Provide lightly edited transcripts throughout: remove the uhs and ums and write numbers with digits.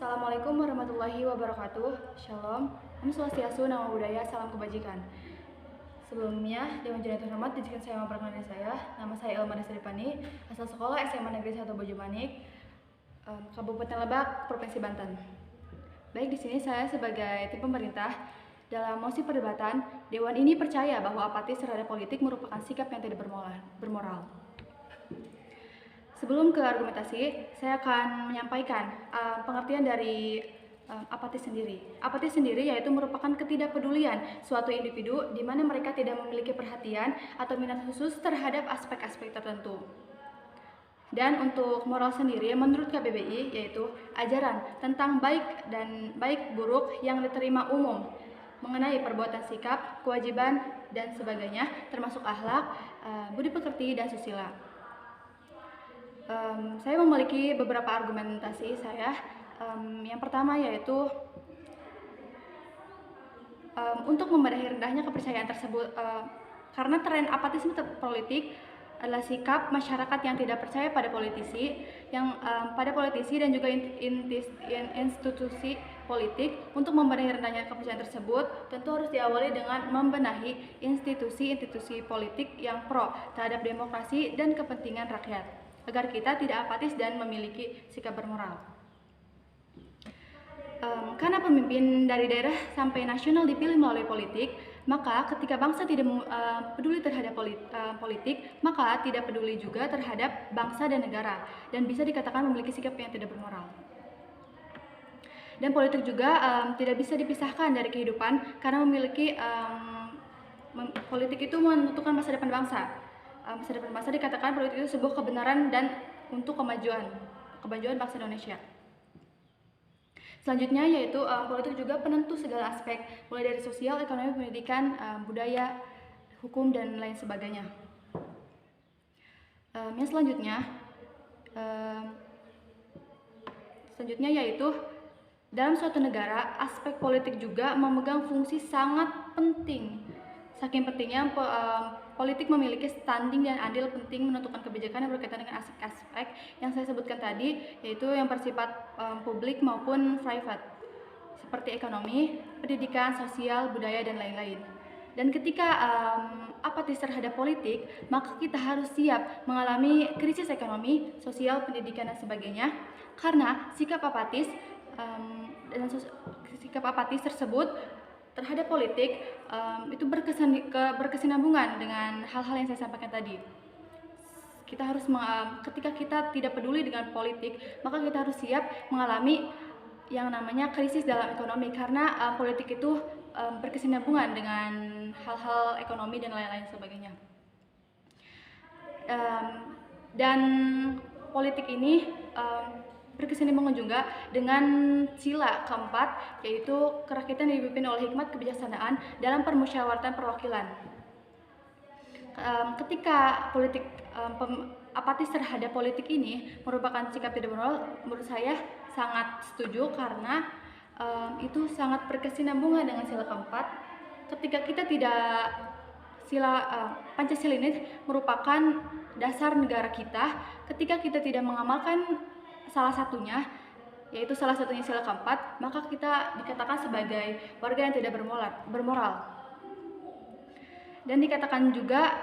Assalamualaikum warahmatullahi wabarakatuh. Shalom. Om Swastiastu, Namo Buddhaya, salam kebajikan. Sebelumnya, Dewan Jurnal terhormat, izinkan saya memperkenalkan saya. Nama saya Elma Desripani, asal sekolah SMA Negeri 1 Bojomanik, Kabupaten Lebak, Provinsi Banten. Baik, di sini saya sebagai tim pemerintah. Dalam mosi perdebatan, Dewan ini percaya bahwa apatis terhadap politik merupakan sikap yang tidak bermoral. Sebelum ke argumentasi, saya akan menyampaikan pengertian dari apatis sendiri. Apatis sendiri yaitu merupakan ketidakpedulian suatu individu di mana mereka tidak memiliki perhatian atau minat khusus terhadap aspek-aspek tertentu. Dan untuk moral sendiri, menurut KBBI, yaitu ajaran tentang baik dan baik buruk yang diterima umum mengenai perbuatan sikap, kewajiban, dan sebagainya, termasuk akhlak, budi pekerti, dan susila. Saya memiliki beberapa argumentasi saya. Yang pertama yaitu untuk membenahi rendahnya kepercayaan tersebut, karena tren apatisme politik adalah sikap masyarakat yang tidak percaya pada politisi, dan juga institusi politik. Untuk membenahi rendahnya kepercayaan tersebut, tentu harus diawali dengan membenahi institusi politik yang pro terhadap demokrasi dan kepentingan rakyat, agar kita tidak apatis dan memiliki sikap bermoral. Karena pemimpin dari daerah sampai nasional dipilih melalui politik, maka ketika bangsa tidak peduli terhadap politik, maka tidak peduli juga terhadap bangsa dan negara, dan bisa dikatakan memiliki sikap yang tidak bermoral. Dan politik juga tidak bisa dipisahkan dari kehidupan, karena politik itu menentukan masa depan bangsa. Masa depan bangsa dikatakan politik itu sebuah kebenaran dan untuk kemajuan bangsa Indonesia. Selanjutnya yaitu politik juga penentu segala aspek, mulai dari sosial, ekonomi, pendidikan, budaya, hukum, dan lain sebagainya. Yang selanjutnya yaitu dalam suatu negara, aspek politik juga memegang fungsi sangat penting. Saking pentingnya, politik memiliki standing dan andil penting menentukan kebijakan yang berkaitan dengan aspek-aspek yang saya sebutkan tadi, yaitu yang bersifat publik maupun private, seperti ekonomi, pendidikan, sosial, budaya, dan lain-lain. Dan ketika apatis terhadap politik, maka kita harus siap mengalami krisis ekonomi, sosial, pendidikan, dan sebagainya, karena sikap apatis tersebut terhadap politik itu berkesinambungan dengan hal-hal yang saya sampaikan tadi. Kita harus ketika kita tidak peduli dengan politik, maka kita harus siap mengalami yang namanya krisis dalam ekonomi, karena politik itu berkesinambungan dengan hal-hal ekonomi dan lain-lain sebagainya. Dan politik ini berkesinambungan juga dengan sila keempat, yaitu kerakyatan yang dipimpin oleh hikmat kebijaksanaan dalam permusyawaratan perwakilan. Ketika politik apatis terhadap politik ini merupakan sikap tidak bermoral, menurut saya sangat setuju, karena itu sangat berkesinambungan dengan sila keempat. Ketika kita tidak Pancasila ini merupakan dasar negara kita. Ketika kita tidak mengamalkan salah satunya sila keempat, maka kita dikatakan sebagai warga yang tidak bermoral. Dan dikatakan juga,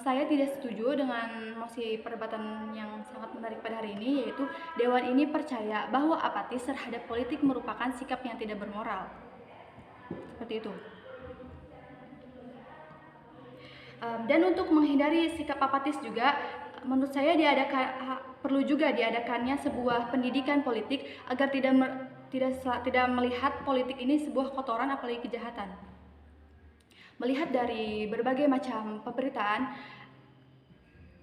saya tidak setuju dengan mosi perdebatan yang sangat menarik pada hari ini, yaitu Dewan ini percaya bahwa apatis terhadap politik merupakan sikap yang tidak bermoral. Seperti itu. Dan untuk menghindari sikap apatis juga, menurut saya perlu juga diadakannya sebuah pendidikan politik agar tidak melihat politik ini sebuah kotoran, apalagi kejahatan. Melihat dari berbagai macam pemberitaan,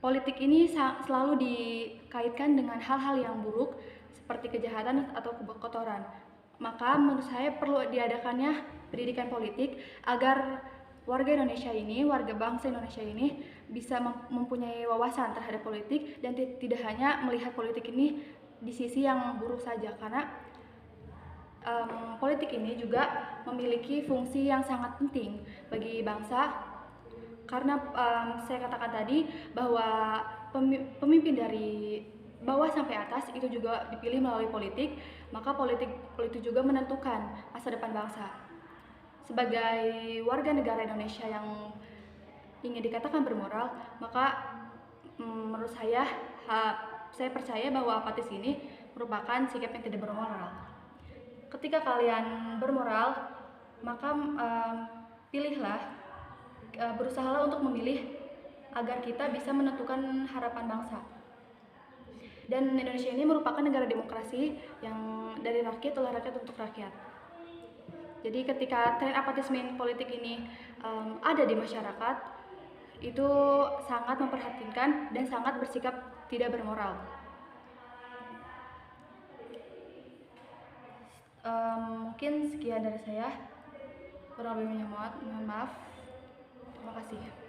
politik ini selalu dikaitkan dengan hal-hal yang buruk seperti kejahatan atau kotoran. Maka menurut saya perlu diadakannya pendidikan politik agar warga bangsa Indonesia ini bisa mempunyai wawasan terhadap politik dan tidak hanya melihat politik ini di sisi yang buruk saja, karena politik ini juga memiliki fungsi yang sangat penting bagi bangsa, karena saya katakan tadi bahwa pemimpin dari bawah sampai atas itu juga dipilih melalui politik, maka politik juga menentukan masa depan bangsa. Sebagai warga negara Indonesia yang ingin dikatakan bermoral, maka menurut saya percaya bahwa apatis ini merupakan sikap yang tidak bermoral. Ketika kalian bermoral, maka berusahalah untuk memilih agar kita bisa menentukan harapan bangsa. Dan Indonesia ini merupakan negara demokrasi yang dari rakyat, oleh rakyat, untuk rakyat. Jadi ketika tren apatisme politik ini ada di masyarakat, itu sangat memprihatinkan dan sangat bersikap tidak bermoral. Mungkin sekian dari saya. Kurang lebihnya mohon maaf. Terima kasih.